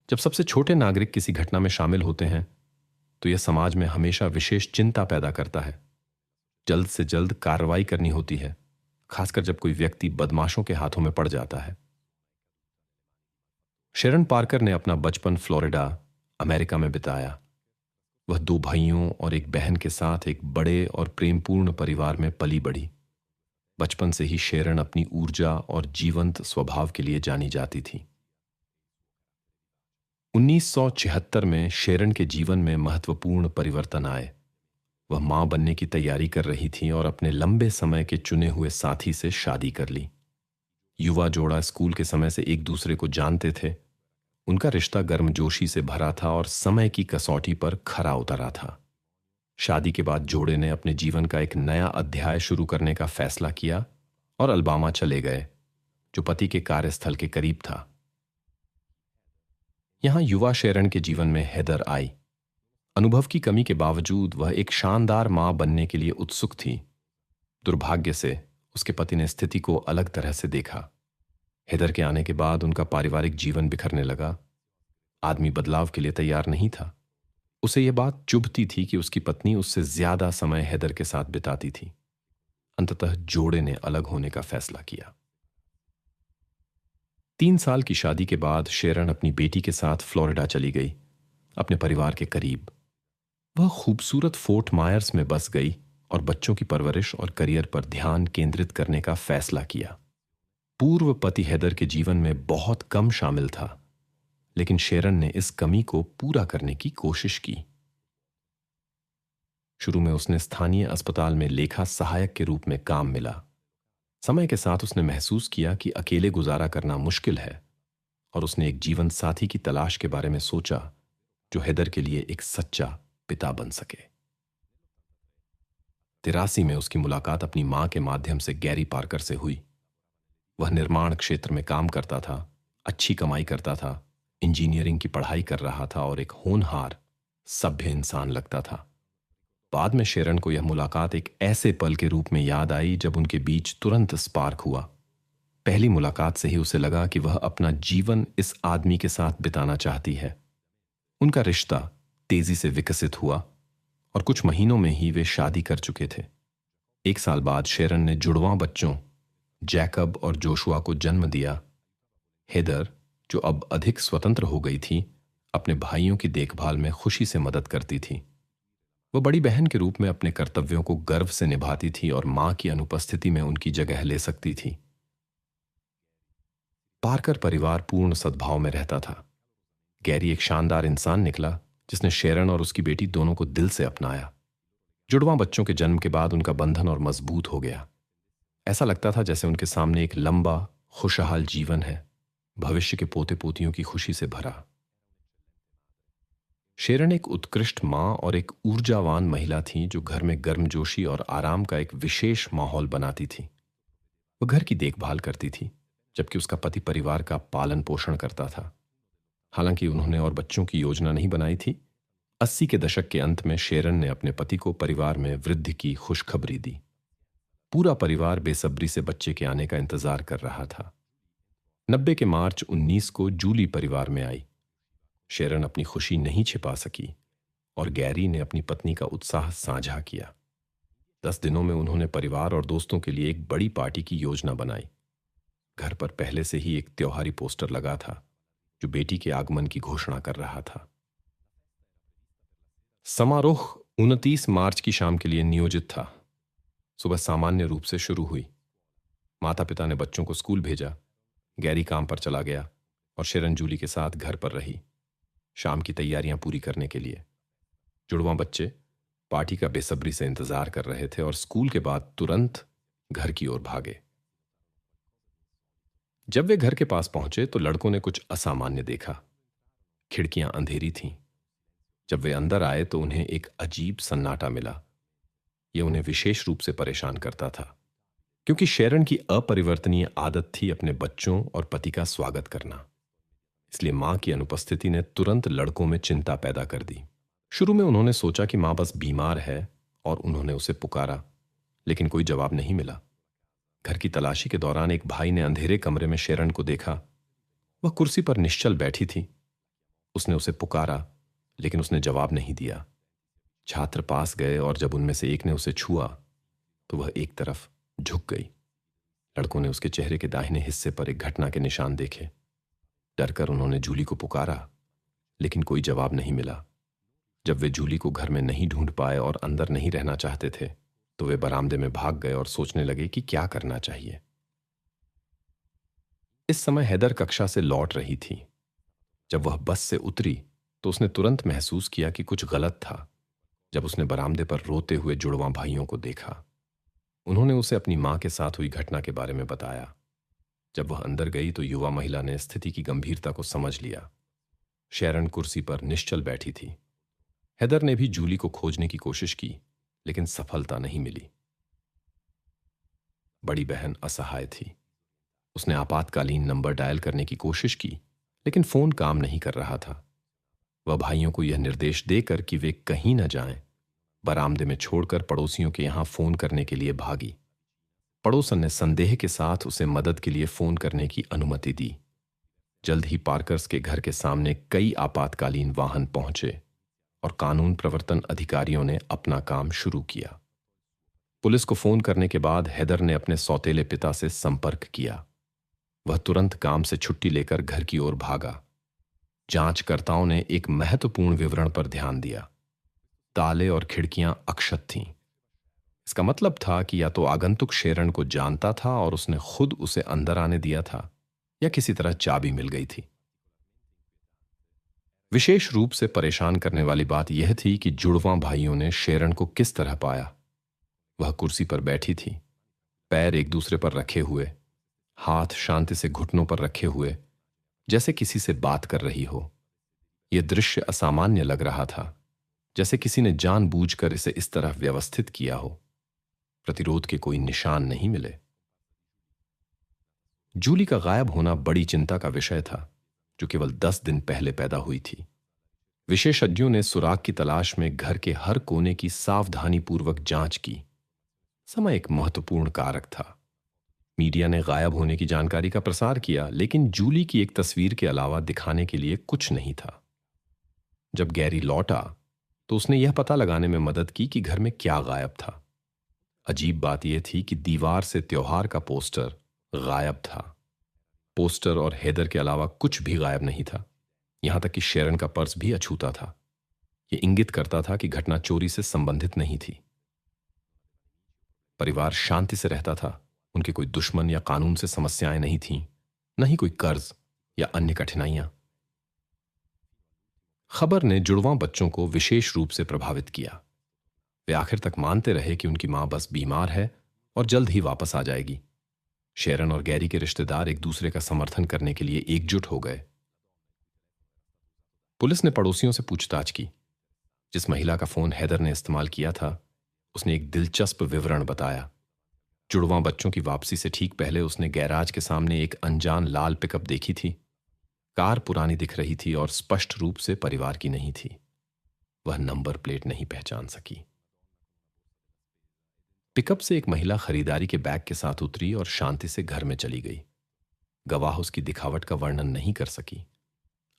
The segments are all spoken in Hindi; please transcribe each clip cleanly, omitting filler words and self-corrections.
जब सबसे छोटे नागरिक किसी घटना में शामिल होते हैं तो यह समाज में हमेशा विशेष चिंता पैदा करता है। जल्द से जल्द कार्रवाई करनी होती है, खासकर जब कोई व्यक्ति बदमाशों के हाथों में पड़ जाता है। शेरन पार्कर ने अपना बचपन फ्लोरिडा, अमेरिका में बिताया। वह दो भाइयों और एक बहन के साथ एक बड़े और प्रेमपूर्ण परिवार में पली बढ़ी। बचपन से ही शेरन अपनी ऊर्जा और जीवंत स्वभाव के लिए जानी जाती थी। 1976 में शेरन के जीवन में महत्वपूर्ण परिवर्तन आए। वह मां बनने की तैयारी कर रही थी और अपने लंबे समय के चुने हुए साथी से शादी कर ली। युवा जोड़ा स्कूल के समय से एक दूसरे को जानते थे। उनका रिश्ता गर्मजोशी से भरा था और समय की कसौटी पर खरा उतरा था। शादी के बाद जोड़े ने अपने जीवन का एक नया अध्याय शुरू करने का फैसला किया और अलबामा चले गए, जो पति के कार्यस्थल के करीब था। यहां युवा शेरन के जीवन में हेदर आई। अनुभव की कमी के बावजूद वह एक शानदार मां बनने के लिए उत्सुक थी। दुर्भाग्य से उसके पति ने स्थिति को अलग तरह से देखा। हेदर के आने के बाद उनका पारिवारिक जीवन बिखरने लगा। आदमी बदलाव के लिए तैयार नहीं था। उसे यह बात चुभती थी कि उसकी पत्नी उससे ज्यादा समय हेदर के साथ बिताती थी। अंततः जोड़े ने अलग होने का फैसला किया। 3 साल की शादी के बाद शेरन अपनी बेटी के साथ फ्लोरिडा चली गई, अपने परिवार के करीब। वह खूबसूरत फोर्ट मायर्स में बस गई और बच्चों की परवरिश और करियर पर ध्यान केंद्रित करने का फैसला किया। पूर्व पति हेदर के जीवन में बहुत कम शामिल था, लेकिन शेरन ने इस कमी को पूरा करने की कोशिश की। शुरू में उसने स्थानीय अस्पताल में लेखा सहायक के रूप में काम मिला। समय के साथ उसने महसूस किया कि अकेले गुजारा करना मुश्किल है और उसने एक जीवन साथी की तलाश के बारे में सोचा, जो हेदर के लिए एक सच्चा पिता बन सके। 83 में उसकी मुलाकात अपनी मां के माध्यम से गैरी पार्कर से हुई। वह निर्माण क्षेत्र में काम करता था, अच्छी कमाई करता था, इंजीनियरिंग की पढ़ाई कर रहा था और एक होनहार, सभ्य इंसान लगता था। बाद में शेरन को यह मुलाकात एक ऐसे पल के रूप में याद आई जब उनके बीच तुरंत स्पार्क हुआ। पहली मुलाकात से ही उसे लगा कि वह अपना जीवन इस आदमी के साथ बिताना चाहती है। उनका रिश्ता तेजी से विकसित हुआ और कुछ महीनों में ही वे शादी कर चुके थे। 1 साल बाद शेरन ने जुड़वां बच्चों जैकब और जोशुआ को जन्म दिया। हेदर, जो अब अधिक स्वतंत्र हो गई थी, अपने भाइयों की देखभाल में खुशी से मदद करती थी। वह बड़ी बहन के रूप में अपने कर्तव्यों को गर्व से निभाती थी और मां की अनुपस्थिति में उनकी जगह ले सकती थी। पार्कर परिवार पूर्ण सद्भाव में रहता था। गैरी एक शानदार इंसान निकला जिसने शेरन और उसकी बेटी दोनों को दिल से अपनाया। जुड़वां बच्चों के जन्म के बाद उनका बंधन और मजबूत हो गया। ऐसा लगता था जैसे उनके सामने एक लंबा, खुशहाल जीवन है, भविष्य के पोते पोतियों की खुशी से भरा। शेरन एक उत्कृष्ट मां और एक ऊर्जावान महिला थी जो घर में गर्मजोशी और आराम का एक विशेष माहौल बनाती थी। वह घर की देखभाल करती थी, जबकि उसका पति परिवार का पालन पोषण करता था। हालांकि उन्होंने और बच्चों की योजना नहीं बनाई थी। 80 के दशक के अंत में शेरन ने अपने पति को परिवार में वृद्धि की खुशखबरी दी। पूरा परिवार बेसब्री से बच्चे के आने का इंतजार कर रहा था। 90 के मार्च 19 को जूली परिवार में आई। शेरन अपनी खुशी नहीं छिपा सकी और गैरी ने अपनी पत्नी का उत्साह साझा किया। 10 दिनों में उन्होंने परिवार और दोस्तों के लिए एक बड़ी पार्टी की योजना बनाई। घर पर पहले से ही एक त्योहारी पोस्टर लगा था जो बेटी के आगमन की घोषणा कर रहा था। समारोह 29 मार्च की शाम के लिए नियोजित था। सुबह सामान्य रूप से शुरू हुई। माता पिता ने बच्चों को स्कूल भेजा। गैरी काम पर चला गया और शेरन जूली के साथ घर पर रही, शाम की तैयारियां पूरी करने के लिए। जुड़वां बच्चे पार्टी का बेसब्री से इंतजार कर रहे थे और स्कूल के बाद तुरंत घर की ओर भागे। जब वे घर के पास पहुंचे तो लड़कों ने कुछ असामान्य देखा। खिड़कियां अंधेरी थीं। जब वे अंदर आए तो उन्हें एक अजीब सन्नाटा मिला। यह उन्हें विशेष रूप से परेशान करता था, क्योंकि शेरन की अपरिवर्तनीय आदत थी अपने बच्चों और पति का स्वागत करना। इसलिए मां की अनुपस्थिति ने तुरंत लड़कों में चिंता पैदा कर दी। शुरू में उन्होंने सोचा कि मां बस बीमार है और उन्होंने उसे पुकारा, लेकिन कोई जवाब नहीं मिला। घर की तलाशी के दौरान एक भाई ने अंधेरे कमरे में शेरन को देखा। वह कुर्सी पर निश्चल बैठी थी। उसने उसे पुकारा, लेकिन उसने जवाब नहीं दिया। छात्र पास गए और जब उनमें से एक ने उसे छुआ तो वह एक तरफ झुक गई। लड़कों ने उसके चेहरे के दाहिने हिस्से पर एक घटना के निशान देखे। डरकर उन्होंने जूली को पुकारा, लेकिन कोई जवाब नहीं मिला। जब वे जूली को घर में नहीं ढूंढ पाए और अंदर नहीं रहना चाहते थे, तो वे बरामदे में भाग गए और सोचने लगे कि क्या करना चाहिए। इस समय हेदर कक्षा से लौट रही थी। जब वह बस से उतरी तो उसने तुरंत महसूस किया कि कुछ गलत था। जब उसने बरामदे पर रोते हुए जुड़वां भाइयों को देखा, उन्होंने उसे अपनी मां के साथ हुई घटना के बारे में बताया। जब वह अंदर गई तो युवा महिला ने स्थिति की गंभीरता को समझ लिया। शेरन कुर्सी पर निश्चल बैठी थी। हेदर ने भी जूली को खोजने की कोशिश की, लेकिन सफलता नहीं मिली। बड़ी बहन असहाय थी। उसने आपातकालीन नंबर डायल करने की कोशिश की, लेकिन फोन काम नहीं कर रहा था। वह भाइयों को यह निर्देश देकर कि वे कहीं न जाएं, बरामदे में छोड़कर पड़ोसियों के यहां फोन करने के लिए भागी। पड़ोसन ने संदेह के साथ उसे मदद के लिए फोन करने की अनुमति दी। जल्द ही पार्कर्स के घर के सामने कई आपातकालीन वाहन पहुंचे और कानून प्रवर्तन अधिकारियों ने अपना काम शुरू किया। पुलिस को फोन करने के बाद हेदर ने अपने सौतेले पिता से संपर्क किया। वह तुरंत काम से छुट्टी लेकर घर की ओर भागा। जांचकर्ताओं ने एक महत्वपूर्ण विवरण पर ध्यान दिया। ताले और खिड़कियां अक्षत थीं। इसका मतलब था कि या तो आगंतुक शेरन को जानता था और उसने खुद उसे अंदर आने दिया था, या किसी तरह चाबी मिल गई थी। विशेष रूप से परेशान करने वाली बात यह थी कि जुड़वां भाइयों ने शेरन को किस तरह पाया। वह कुर्सी पर बैठी थी, पैर एक दूसरे पर रखे हुए, हाथ शांति से घुटनों पर रखे हुए, जैसे किसी से बात कर रही हो। यह दृश्य असामान्य लग रहा था, जैसे किसी ने जानबूझकर इसे इस तरह व्यवस्थित किया हो। प्रतिरोध के कोई निशान नहीं मिले। जूली का गायब होना बड़ी चिंता का विषय था, जो केवल 10 दिन पहले पैदा हुई थी। विशेषज्ञों ने सुराग की तलाश में घर के हर कोने की सावधानीपूर्वक जांच की। समय एक महत्वपूर्ण कारक था। मीडिया ने गायब होने की जानकारी का प्रसार किया, लेकिन जूली की एक तस्वीर के अलावा दिखाने के लिए कुछ नहीं था। जब गैरी लौटा तो उसने यह पता लगाने में मदद की कि घर में क्या गायब था। अजीब बात यह थी कि दीवार से त्योहार का पोस्टर गायब था। पोस्टर और हेदर के अलावा कुछ भी गायब नहीं था। यहां तक कि शेरन का पर्स भी अछूता था। यह इंगित करता था कि घटना चोरी से संबंधित नहीं थी। परिवार शांति से रहता था। उनके कोई दुश्मन या कानून से समस्याएं नहीं थीं, न ही कोई कर्ज या अन्य कठिनाइयां। खबर ने जुड़वां बच्चों को विशेष रूप से प्रभावित किया। वे आखिर तक मानते रहे कि उनकी मां बस बीमार है और जल्द ही वापस आ जाएगी। शेरन और गैरी के रिश्तेदार एक दूसरे का समर्थन करने के लिए एकजुट हो गए। पुलिस ने पड़ोसियों से पूछताछ की। जिस महिला का फोन हेदर ने इस्तेमाल किया था, उसने एक दिलचस्प विवरण बताया। जुड़वां बच्चों की वापसी से ठीक पहले उसने गैराज के सामने एक अनजान लाल पिकअप देखी थी। कार पुरानी दिख रही थी और स्पष्ट रूप से परिवार की नहीं थी। वह नंबर प्लेट नहीं पहचान सकी। पिकअप से एक महिला खरीदारी के बैग के साथ उतरी और शांति से घर में चली गई। गवाह उसकी दिखावट का वर्णन नहीं कर सकी।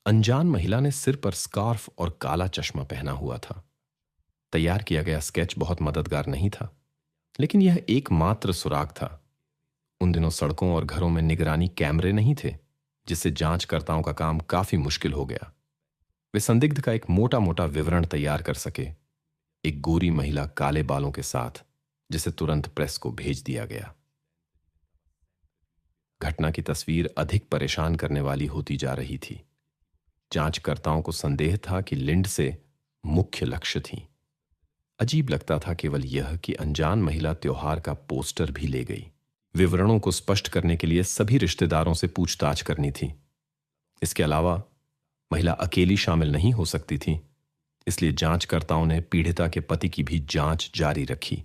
अनजान महिला ने सिर पर स्कार्फ और काला चश्मा पहना हुआ था। तैयार किया गया स्केच बहुत मददगार नहीं था, लेकिन यह एकमात्र सुराग था। उन दिनों सड़कों और घरों में निगरानी कैमरे नहीं थे, जिससे जांचकर्ताओं का काम काफी मुश्किल हो गया। वे संदिग्ध का एक मोटा मोटा विवरण तैयार कर सके। एक गोरी महिला काले बालों के साथ, जिसे तुरंत प्रेस को भेज दिया गया। घटना की तस्वीर अधिक परेशान करने वाली होती जा रही थी। जांचकर्ताओं को संदेह था कि लिंडसे मुख्य लक्ष्य थी। अजीब लगता था केवल यह कि अनजान महिला त्योहार का पोस्टर भी ले गई। विवरणों को स्पष्ट करने के लिए सभी रिश्तेदारों से पूछताछ करनी थी। इसके अलावा महिला अकेली शामिल नहीं हो सकती थी, इसलिए जांचकर्ताओं ने पीड़िता के पति की भी जांच जारी रखी।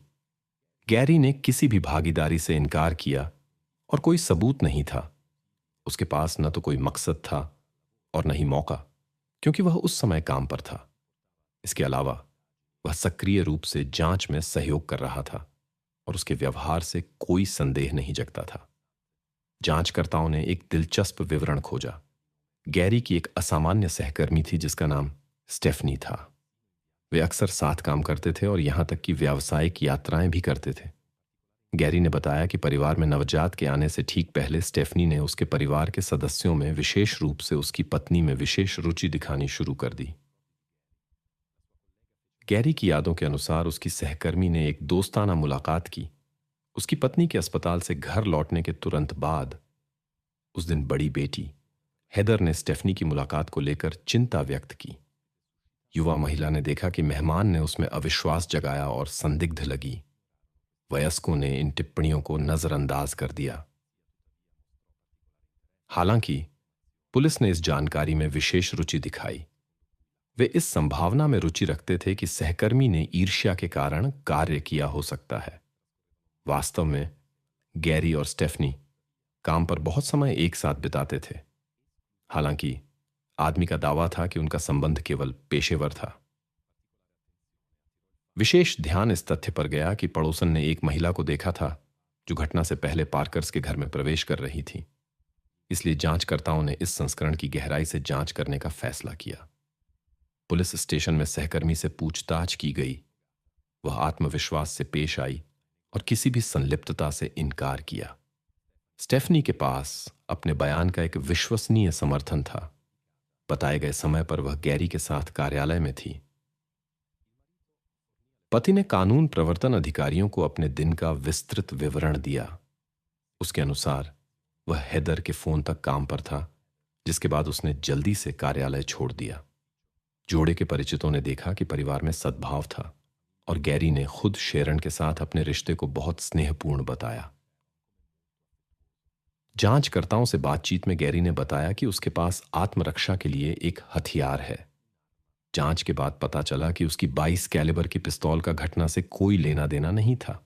गैरी ने किसी भी भागीदारी से इनकार किया और कोई सबूत नहीं था। उसके पास न तो कोई मकसद था और न ही मौका, क्योंकि वह उस समय काम पर था। इसके अलावा वह सक्रिय रूप से जांच में सहयोग कर रहा था और उसके व्यवहार से कोई संदेह नहीं जगता था। जांचकर्ताओं ने एक दिलचस्प विवरण खोजा। गैरी की एक असामान्य सहकर्मी थी जिसका नाम स्टेफनी था। वे अक्सर साथ काम करते थे और यहां तक कि व्यावसायिक यात्राएं भी करते थे। गैरी ने बताया कि परिवार में नवजात के आने से ठीक पहले स्टेफनी ने उसके परिवार के सदस्यों में, विशेष रूप से उसकी पत्नी में, विशेष रुचि दिखानी शुरू कर दी। गैरी की यादों के अनुसार उसकी सहकर्मी ने एक दोस्ताना मुलाकात की उसकी पत्नी के अस्पताल से घर लौटने के तुरंत बाद। उस दिन बड़ी बेटी हेदर ने स्टेफनी की मुलाकात को लेकर चिंता व्यक्त की। युवा महिला ने देखा कि मेहमान ने उसमें अविश्वास जगाया और संदिग्ध लगी। वयस्कों ने इन टिप्पणियों को नजरअंदाज कर दिया। हालांकि पुलिस ने इस जानकारी में विशेष रुचि दिखाई। वे इस संभावना में रुचि रखते थे कि सहकर्मी ने ईर्ष्या के कारण कार्य किया हो सकता है। वास्तव में गैरी और स्टेफनी काम पर बहुत समय एक साथ बिताते थे। हालांकि आदमी का दावा था कि उनका संबंध केवल पेशेवर था। विशेष ध्यान इस तथ्य पर गया कि पड़ोसन ने एक महिला को देखा था जो घटना से पहले पार्कर्स के घर में प्रवेश कर रही थी। इसलिए जांचकर्ताओं ने इस संस्करण की गहराई से जांच करने का फैसला किया। पुलिस स्टेशन में सहकर्मी से पूछताछ की गई। वह आत्मविश्वास से पेश आई और किसी भी संलिप्तता से इनकार किया। स्टेफनी के पास अपने बयान का एक विश्वसनीय समर्थन था। बताए गए समय पर वह गैरी के साथ कार्यालय में थी। पति ने कानून प्रवर्तन अधिकारियों को अपने दिन का विस्तृत विवरण दिया। उसके अनुसार वह हेदर के फोन तक काम पर था, जिसके बाद उसने जल्दी से कार्यालय छोड़ दिया। जोड़े के परिचितों ने देखा कि परिवार में सद्भाव था और गैरी ने खुद शेरन के साथ अपने रिश्ते को बहुत स्नेहपूर्ण बताया। जांचकर्ताओं से बातचीत में गैरी ने बताया कि उसके पास आत्मरक्षा के लिए एक हथियार है। जांच के बाद पता चला कि उसकी 22 कैलिबर की पिस्तौल का घटना से कोई लेना देना नहीं था।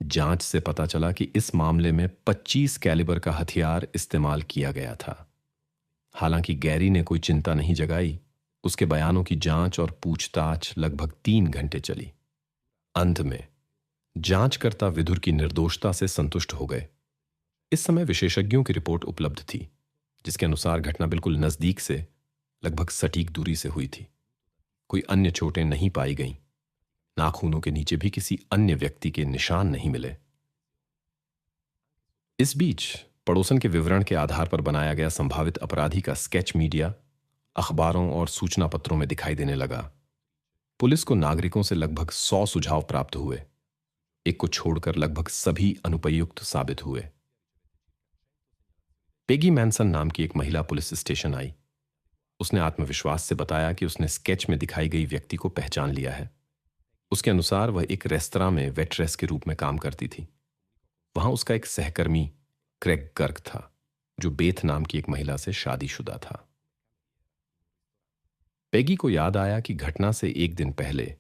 जांच से पता चला कि इस मामले में 25 कैलिबर का हथियार इस्तेमाल किया गया था। हालांकि गैरी ने कोई चिंता नहीं जगाई। उसके बयानों की जांच और पूछताछ लगभग 3 घंटे चली। अंत में जांचकर्ता विधुर की निर्दोषता से संतुष्ट हो गए। इस समय विशेषज्ञों की रिपोर्ट उपलब्ध थी, जिसके अनुसार घटना बिल्कुल नजदीक से, लगभग सटीक दूरी से हुई थी। कोई अन्य चोटें नहीं पाई गईं। नाखूनों के नीचे भी किसी अन्य व्यक्ति के निशान नहीं मिले। इस बीच पड़ोसन के विवरण के आधार पर बनाया गया संभावित अपराधी का स्केच मीडिया, अखबारों और सूचना पत्रों में दिखाई देने लगा। पुलिस को नागरिकों से लगभग 100 सुझाव प्राप्त हुए। एक को छोड़कर लगभग सभी अनुपयुक्त साबित हुए। पेगी मैनसन नाम की एक महिला पुलिस स्टेशन आई। उसने आत्मविश्वास से बताया कि उसने स्केच में दिखाई गई व्यक्ति को पहचान लिया है। उसके अनुसार वह एक रेस्तरां में वेट्रेस के रूप में काम करती थी। वहां उसका एक सहकर्मी क्रेग गर्क था, जो बेथ नाम की एक महिला से शादीशुदा था। पेगी को याद आया कि घटना से एक दिन पहले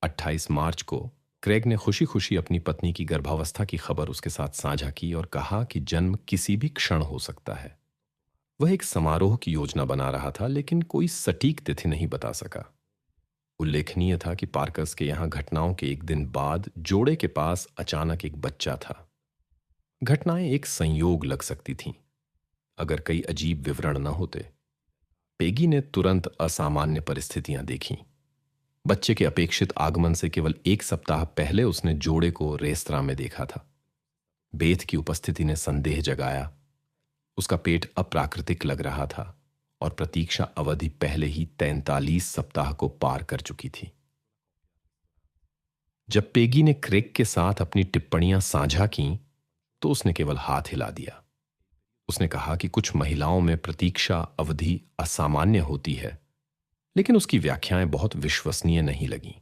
28 मार्च को क्रेग ने खुशी खुशी अपनी पत्नी की गर्भावस्था की खबर उसके साथ साझा की और कहा कि जन्म किसी भी क्षण हो सकता है। वह एक समारोह की योजना बना रहा था, लेकिन कोई सटीक तिथि नहीं बता सका। उल्लेखनीय था कि पार्कर्स के यहां घटनाओं के एक दिन बाद जोड़े के पास अचानक एक बच्चा था। घटनाएं एक संयोग लग सकती थीं, अगर कई अजीब विवरण न होते। पेगी ने तुरंत असामान्य परिस्थितियां देखीं। बच्चे के अपेक्षित आगमन से केवल 1 सप्ताह पहले उसने जोड़े को रेस्तरां में देखा था। बेथ की उपस्थिति ने संदेह जगाया। उसका पेट अप्राकृतिक लग रहा था और प्रतीक्षा अवधि पहले ही 43 सप्ताह को पार कर चुकी थी। जब पेगी ने क्रेग के साथ अपनी टिप्पणियां साझा कीं, तो उसने केवल हाथ हिला दिया। उसने कहा कि कुछ महिलाओं में प्रतीक्षा अवधि असामान्य होती है, लेकिन उसकी व्याख्याएं बहुत विश्वसनीय नहीं लगीं।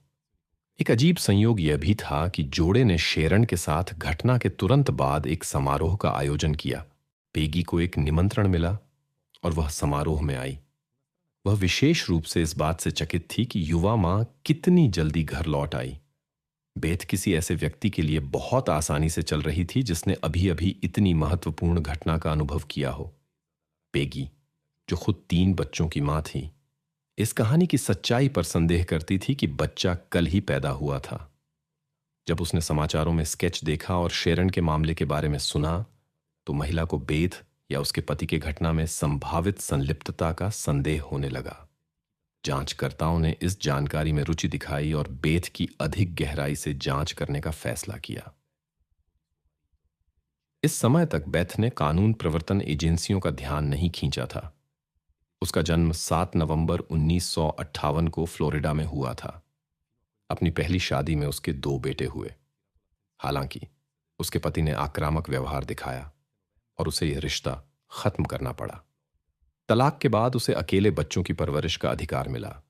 एक अजीब संयोग यह भी था कि जोड़े ने शेरन के साथ घटना के तुरंत बाद एक समारोह का आयोजन किया। पेगी को एक निमंत्रण मिला और वह समारोह में आई। वह विशेष रूप से इस बात से चकित थी कि युवा मां कितनी जल्दी घर लौट आई। बेथ किसी ऐसे व्यक्ति के लिए बहुत आसानी से चल रही थी जिसने अभी अभी इतनी महत्वपूर्ण घटना का अनुभव किया हो। पेगी, जो खुद 3 बच्चों की मां थी, इस कहानी की सच्चाई पर संदेह करती थी कि बच्चा कल ही पैदा हुआ था। जब उसने समाचारों में स्केच देखा और शेरन के मामले के बारे में सुना, तो महिला को बेथ या उसके पति के घटना में संभावित संलिप्तता का संदेह होने लगा। जांचकर्ताओं ने इस जानकारी में रुचि दिखाई और बेथ की अधिक गहराई से जांच करने का फैसला किया। इस समय तक बेथ ने कानून प्रवर्तन एजेंसियों का ध्यान नहीं खींचा था। उसका जन्म 7 नवंबर 1958 को फ्लोरिडा में हुआ था। अपनी पहली शादी में उसके 2 बेटे हुए। हालांकि उसके पति ने आक्रामक व्यवहार दिखाया और उसे यह रिश्ता खत्म करना पड़ा। तलाक के बाद उसे अकेले बच्चों की परवरिश का अधिकार मिला।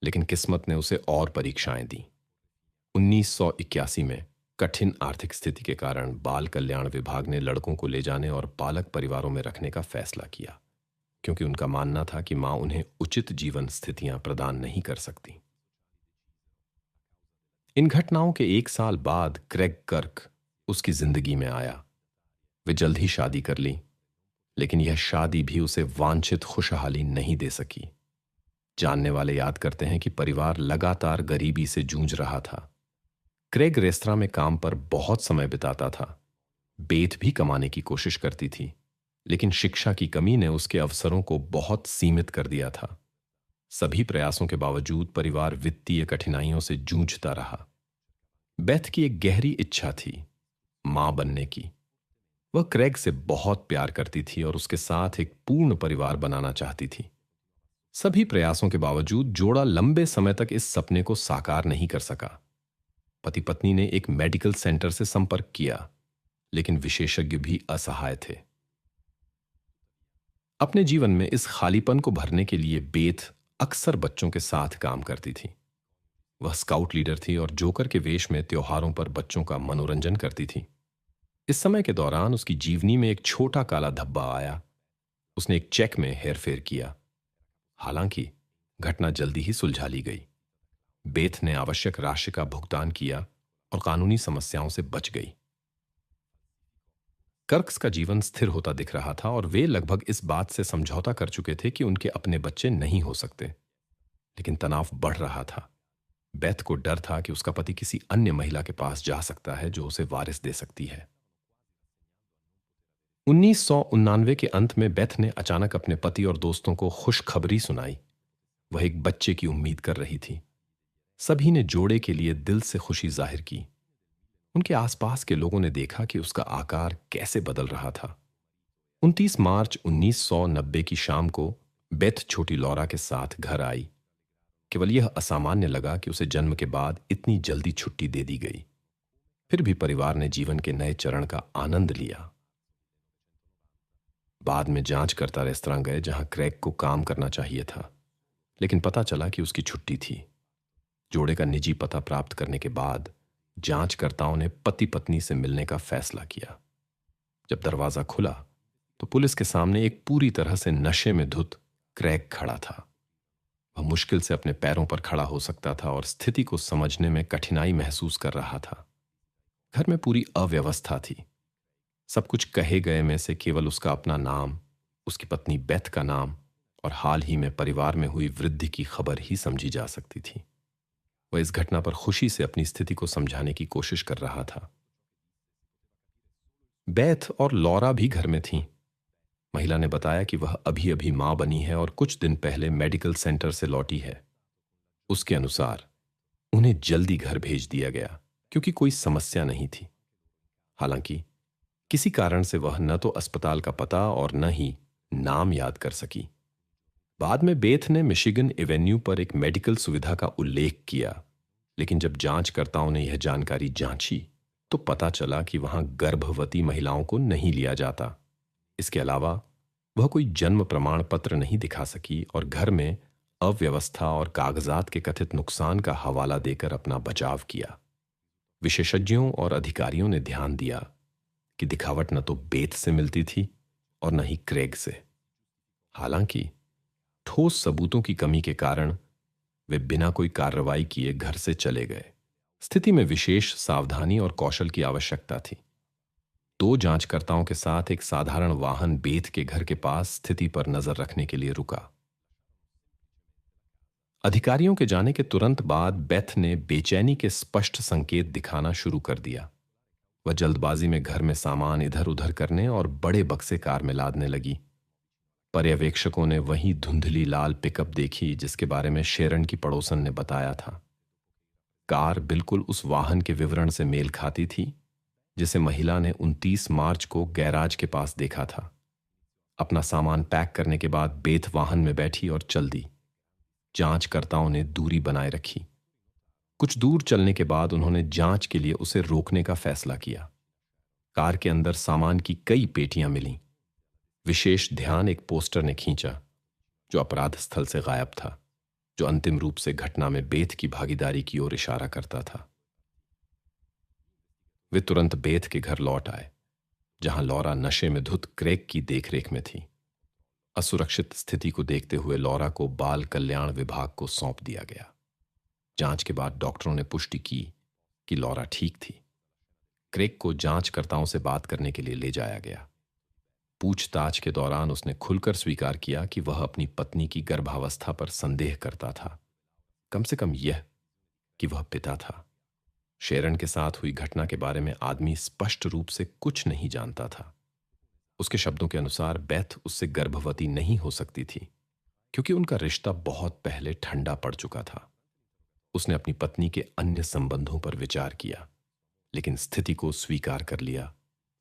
लेकिन किस्मत ने उसे और परीक्षाएं दी। 1981 में कठिन आर्थिक स्थिति के कारण बाल कल्याण विभाग ने लड़कों को ले जाने और बालक परिवारों में रखने का फैसला किया, क्योंकि उनका मानना था कि मां उन्हें उचित जीवन स्थितियां प्रदान नहीं कर सकती। इन घटनाओं के 1 साल बाद क्रेग कर्क उसकी जिंदगी में आया। वे जल्द ही शादी कर ली, लेकिन यह शादी भी उसे वांछित खुशहाली नहीं दे सकी। जानने वाले याद करते हैं कि परिवार लगातार गरीबी से जूझ रहा था। क्रेग रेस्तरां में काम पर बहुत समय बिताता था। बेथ भी कमाने की कोशिश करती थी, लेकिन शिक्षा की कमी ने उसके अवसरों को बहुत सीमित कर दिया था। सभी प्रयासों के बावजूद परिवार वित्तीय कठिनाइयों से जूझता रहा। बेथ की एक गहरी इच्छा थी, मां बनने की। वह क्रेग से बहुत प्यार करती थी और उसके साथ एक पूर्ण परिवार बनाना चाहती थी। सभी प्रयासों के बावजूद जोड़ा लंबे समय तक इस सपने को साकार नहीं कर सका। पति पत्नी ने एक मेडिकल सेंटर से संपर्क किया, लेकिन विशेषज्ञ भी असहाय थे। अपने जीवन में इस खालीपन को भरने के लिए बेथ अक्सर बच्चों के साथ काम करती थी। वह स्काउट लीडर थी और जोकर के वेश में त्योहारों पर बच्चों का मनोरंजन करती थी। इस समय के दौरान उसकी जीवनी में एक छोटा काला धब्बा आया। उसने एक चेक में हेरफेर किया। हालांकि घटना जल्दी ही सुलझा ली गई। बेथ ने आवश्यक राशि का भुगतान किया और कानूनी समस्याओं से बच गई। कर्क्स का जीवन स्थिर होता दिख रहा था और वे लगभग इस बात से समझौता कर चुके थे कि उनके अपने बच्चे नहीं हो सकते। लेकिन तनाव बढ़ रहा था। बेथ को डर था कि उसका पति किसी अन्य महिला के पास जा सकता है जो उसे वारिस दे सकती है। 1999 के अंत में बेथ ने अचानक अपने पति और दोस्तों को खुशखबरी सुनाई। वह एक बच्चे की उम्मीद कर रही थी। सभी ने जोड़े के लिए दिल से खुशी जाहिर की। उनके आसपास के लोगों ने देखा कि उसका आकार कैसे बदल रहा था। 29 मार्च 1990 की शाम को बेथ छोटी लॉरा के साथ घर आई। केवल यह असामान्य लगा कि उसे जन्म के बाद इतनी जल्दी छुट्टी दे दी गई। फिर भी परिवार ने जीवन के नए चरण का आनंद लिया। बाद में जांचकर्ता रेस्तरां गए जहां क्रेग को काम करना चाहिए था, लेकिन पता चला कि उसकी छुट्टी थी। जोड़े का निजी पता प्राप्त करने के बाद जांचकर्ताओं ने पति पत्नी से मिलने का फैसला किया। जब दरवाजा खुला तो पुलिस के सामने एक पूरी तरह से नशे में धुत क्रेग खड़ा था। वह मुश्किल से अपने पैरों पर खड़ा हो सकता था और स्थिति को समझने में कठिनाई महसूस कर रहा था। घर में पूरी अव्यवस्था थी। सब कुछ कहे गए में से केवल उसका अपना नाम, उसकी पत्नी बेथ का नाम और हाल ही में परिवार में हुई वृद्धि की खबर ही समझी जा सकती थी। वह इस घटना पर खुशी से अपनी स्थिति को समझाने की कोशिश कर रहा था। बेथ और लॉरा भी घर में थीं। महिला ने बताया कि वह अभी अभी मां बनी है और कुछ दिन पहले मेडिकल सेंटर से लौटी है। उसके अनुसार उन्हें जल्दी घर भेज दिया गया क्योंकि कोई समस्या नहीं थी। हालांकि किसी कारण से वह न तो अस्पताल का पता और न ही नाम याद कर सकी। बाद में बेथ ने मिशिगन एवेन्यू पर एक मेडिकल सुविधा का उल्लेख किया, लेकिन जब जांचकर्ताओं ने यह जानकारी जांची तो पता चला कि वहां गर्भवती महिलाओं को नहीं लिया जाता। इसके अलावा वह कोई जन्म प्रमाण पत्र नहीं दिखा सकी और घर में अव्यवस्था और कागजात के कथित नुकसान का हवाला देकर अपना बचाव किया। विशेषज्ञों और अधिकारियों ने ध्यान दिया कि दिखावट न तो बेथ से मिलती थी और न ही क्रेग से। हालांकि ठोस सबूतों की कमी के कारण वे बिना कोई कार्रवाई किए घर से चले गए। स्थिति में विशेष सावधानी और कौशल की आवश्यकता थी। 2 जांचकर्ताओं के साथ एक साधारण वाहन बेथ के घर के पास स्थिति पर नजर रखने के लिए रुका। अधिकारियों के जाने के तुरंत बाद बेथ ने बेचैनी के स्पष्ट संकेत दिखाना शुरू कर दिया। वह जल्दबाजी में घर में सामान इधर उधर करने और बड़े बक्से कार में लादने लगी। पर्यवेक्षकों ने वही धुंधली लाल पिकअप देखी जिसके बारे में शेरन की पड़ोसन ने बताया था। कार बिल्कुल उस वाहन के विवरण से मेल खाती थी जिसे महिला ने 29 मार्च को गैराज के पास देखा था। अपना सामान पैक करने के बाद बेथ वाहन में बैठी और चल दी। जांचकर्ताओं ने दूरी बनाए रखी। कुछ दूर चलने के बाद उन्होंने जांच के लिए उसे रोकने का फैसला किया। कार के अंदर सामान की कई पेटियां मिलीं। विशेष ध्यान एक पोस्टर ने खींचा जो अपराध स्थल से गायब था, जो अंतिम रूप से घटना में बेथ की भागीदारी की ओर इशारा करता था। वे तुरंत बेथ के घर लौट आए, जहां लॉरा नशे में धुत क्रेग की देखरेख में थी। असुरक्षित स्थिति को देखते हुए लॉरा को बाल कल्याण विभाग को सौंप दिया गया। जांच के बाद डॉक्टरों ने पुष्टि की कि लॉरा ठीक थी। क्रेग को जांचकर्ताओं से बात करने के लिए ले जाया गया। पूछताछ के दौरान उसने खुलकर स्वीकार किया कि वह अपनी पत्नी की गर्भावस्था पर संदेह करता था, कम से कम यह कि वह पिता था। शेरन के साथ हुई घटना के बारे में आदमी स्पष्ट रूप से कुछ नहीं जानता था। उसके शब्दों के अनुसार बेथ उससे गर्भवती नहीं हो सकती थी क्योंकि उनका रिश्ता बहुत पहले ठंडा पड़ चुका था। उसने अपनी पत्नी के अन्य संबंधों पर विचार किया, लेकिन स्थिति को स्वीकार कर लिया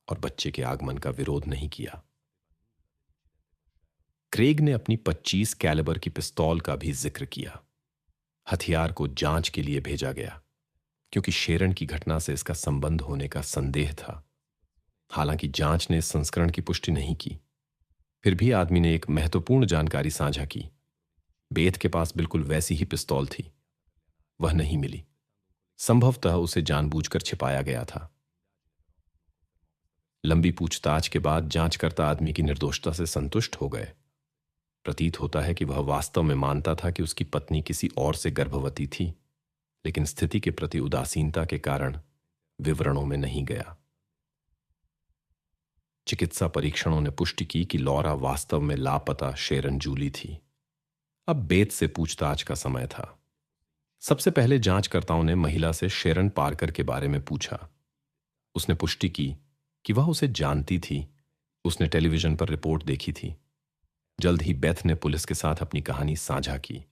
और बच्चे के आगमन का विरोध नहीं किया। क्रेग ने अपनी 25 कैलिबर की पिस्तौल का भी जिक्र किया। हथियार को जांच के लिए भेजा गया क्योंकि शेरन की घटना से इसका संबंध होने का संदेह था। हालांकि जांच ने इस संस्करण की पुष्टि नहीं की, फिर भी आदमी ने एक महत्वपूर्ण जानकारी साझा की। बेथ के पास बिल्कुल वैसी ही पिस्तौल थी। वह नहीं मिली। संभवतः उसे जानबूझकर छिपाया गया था। लंबी पूछताछ के बाद जांचकर्ता आदमी की निर्दोषता से संतुष्ट हो गए। प्रतीत होता है कि वह वास्तव में मानता था कि उसकी पत्नी किसी और से गर्भवती थी, लेकिन स्थिति के प्रति उदासीनता के कारण विवरणों में नहीं गया। चिकित्सा परीक्षणों ने पुष्टि की कि लॉरा वास्तव में लापता शेरन जूली थी। अब बेथ से पूछताछ का समय था। सबसे पहले जांचकर्ताओं ने महिला से शेरन पार्कर के बारे में पूछा। उसने पुष्टि की कि वह उसे जानती थी। उसने टेलीविजन पर रिपोर्ट देखी थी। जल्द ही बेथ ने पुलिस के साथ अपनी कहानी साझा की।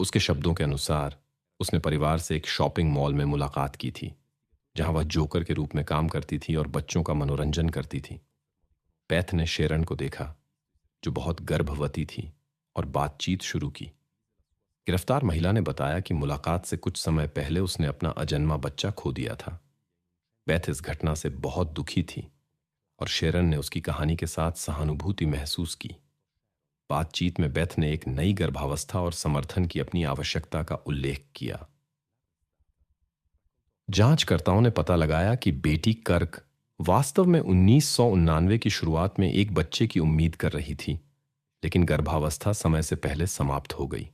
उसके शब्दों के अनुसार उसने परिवार से एक शॉपिंग मॉल में मुलाकात की थी, जहां वह जोकर के रूप में काम करती थी और बच्चों का मनोरंजन करती थी। बेथ ने शेरन को देखा, जो बहुत गर्भवती थी, और बातचीत शुरू की। गिरफ्तार महिला ने बताया कि मुलाकात से कुछ समय पहले उसने अपना अजन्मा बच्चा खो दिया था। बेथ इस घटना से बहुत दुखी थी और शेरन ने उसकी कहानी के साथ सहानुभूति महसूस की। बातचीत में बेथ ने एक नई गर्भावस्था और समर्थन की अपनी आवश्यकता का उल्लेख किया। जांचकर्ताओं ने पता लगाया कि बेटी कर्क वास्तव में 1999 की शुरुआत में एक बच्चे की उम्मीद कर रही थी, लेकिन गर्भावस्था समय से पहले समाप्त हो गई।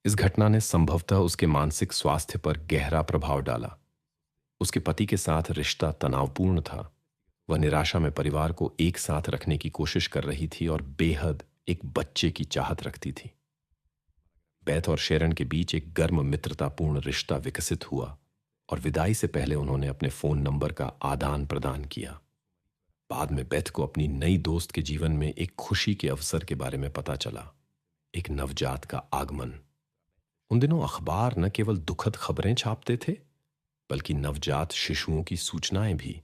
इस घटना ने संभवतः उसके मानसिक स्वास्थ्य पर गहरा प्रभाव डाला। उसके पति के साथ रिश्ता तनावपूर्ण था। वह निराशा में परिवार को एक साथ रखने की कोशिश कर रही थी और बेहद एक बच्चे की चाहत रखती थी। बेथ और शेरन के बीच एक गर्म मित्रतापूर्ण रिश्ता विकसित हुआ और विदाई से पहले उन्होंने अपने फोन नंबर का आदान प्रदान किया। बाद में बेथ को अपनी नई दोस्त के जीवन में एक खुशी के अवसर के बारे में पता चला, एक नवजात का आगमन। उन दिनों अखबार न केवल दुखद खबरें छापते थे, बल्कि नवजात शिशुओं की सूचनाएं भी,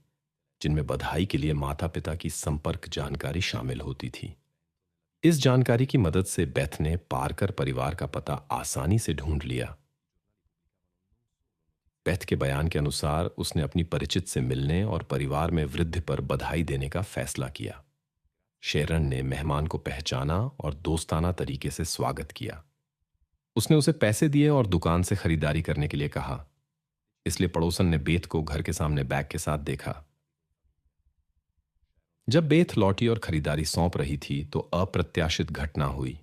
जिनमें बधाई के लिए माता पिता की संपर्क जानकारी शामिल होती थी। इस जानकारी की मदद से बेथ ने पार्कर परिवार का पता आसानी से ढूंढ लिया। बेथ के बयान के अनुसार उसने अपनी परिचित से मिलने और परिवार में वृद्धि पर बधाई देने का फैसला किया। शेरन ने मेहमान को पहचाना और दोस्ताना तरीके से स्वागत किया। उसने उसे पैसे दिए और दुकान से खरीदारी करने के लिए कहा, इसलिए पड़ोसन ने बेथ को घर के सामने बैग के साथ देखा। जब बेथ लौटी और खरीदारी सौंप रही थी तो अप्रत्याशित घटना हुई।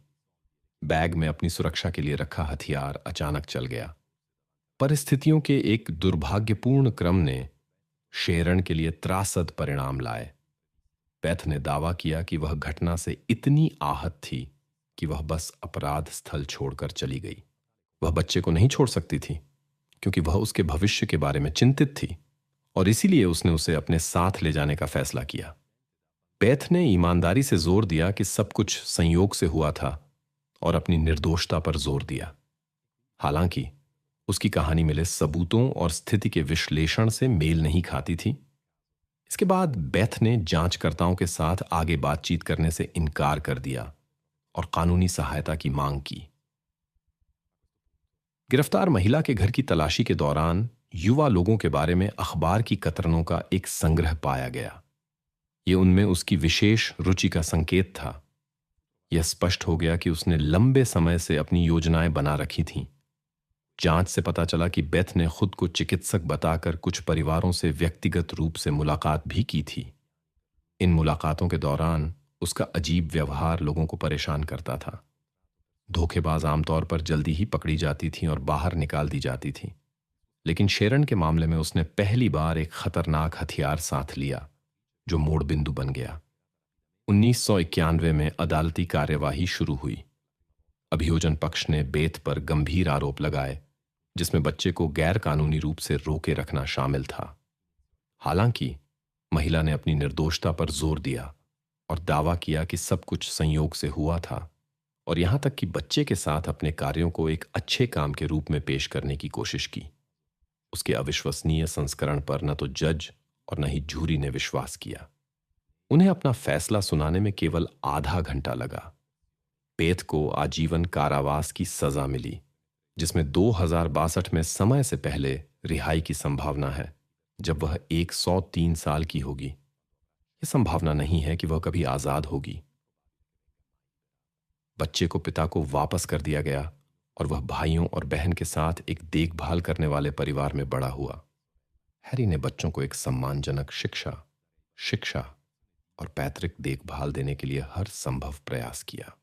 बैग में अपनी सुरक्षा के लिए रखा हथियार अचानक चल गया। परिस्थितियों के एक दुर्भाग्यपूर्ण क्रम ने शेरन के लिए त्रासद परिणाम लाए। बेथ ने दावा किया कि वह घटना से इतनी आहत थी कि वह बस अपराध स्थल छोड़कर चली गई। वह बच्चे को नहीं छोड़ सकती थी क्योंकि वह उसके भविष्य के बारे में चिंतित थी और इसीलिए उसने उसे अपने साथ ले जाने का फैसला किया। बेथ ने ईमानदारी से जोर दिया कि सब कुछ संयोग से हुआ था और अपनी निर्दोषता पर जोर दिया। हालांकि उसकी कहानी मिले सबूतों और स्थिति के विश्लेषण से मेल नहीं खाती थी। इसके बाद बेथ ने जांचकर्ताओं के साथ आगे बातचीत करने से इनकार कर दिया और कानूनी सहायता की मांग की। गिरफ्तार महिला के घर की तलाशी के दौरान युवा लोगों के बारे में अखबार की कतरनों का एक संग्रह पाया गया। यह उनमें उसकी विशेष रुचि का संकेत था। यह स्पष्ट हो गया कि उसने लंबे समय से अपनी योजनाएं बना रखी थीं। जांच से पता चला कि बेथ ने खुद को चिकित्सक बताकर कुछ परिवारों से व्यक्तिगत रूप से मुलाकात भी की थी। इन मुलाकातों के दौरान उसका अजीब व्यवहार लोगों को परेशान करता था। धोखेबाज आमतौर पर जल्दी ही पकड़ी जाती थीं और बाहर निकाल दी जाती थीं, लेकिन शेरन के मामले में उसने पहली बार एक खतरनाक हथियार साथ लिया जो मोड़ बिंदु बन गया। 1991 में अदालती कार्यवाही शुरू हुई। अभियोजन पक्ष ने बेथ पर गंभीर आरोप लगाए, जिसमें बच्चे को गैर कानूनी रूप से रोके रखना शामिल था। हालांकि महिला ने अपनी निर्दोषता पर जोर दिया और दावा किया कि सब कुछ संयोग से हुआ था, और यहां तक कि बच्चे के साथ अपने कार्यों को एक अच्छे काम के रूप में पेश करने की कोशिश की। उसके अविश्वसनीय संस्करण पर न तो जज और न ही जूरी ने विश्वास किया। उन्हें अपना फैसला सुनाने में केवल आधा घंटा लगा। बेथ को आजीवन कारावास की सजा मिली, जिसमें 2062 में समय से पहले रिहाई की संभावना है, जब वह 103 साल की होगी। यह संभावना नहीं है कि वह कभी आजाद होगी। बच्चे को पिता को वापस कर दिया गया और वह भाइयों और बहन के साथ एक देखभाल करने वाले परिवार में बड़ा हुआ। हैरी ने बच्चों को एक सम्मानजनक शिक्षा और पैतृक देखभाल देने के लिए हर संभव प्रयास किया।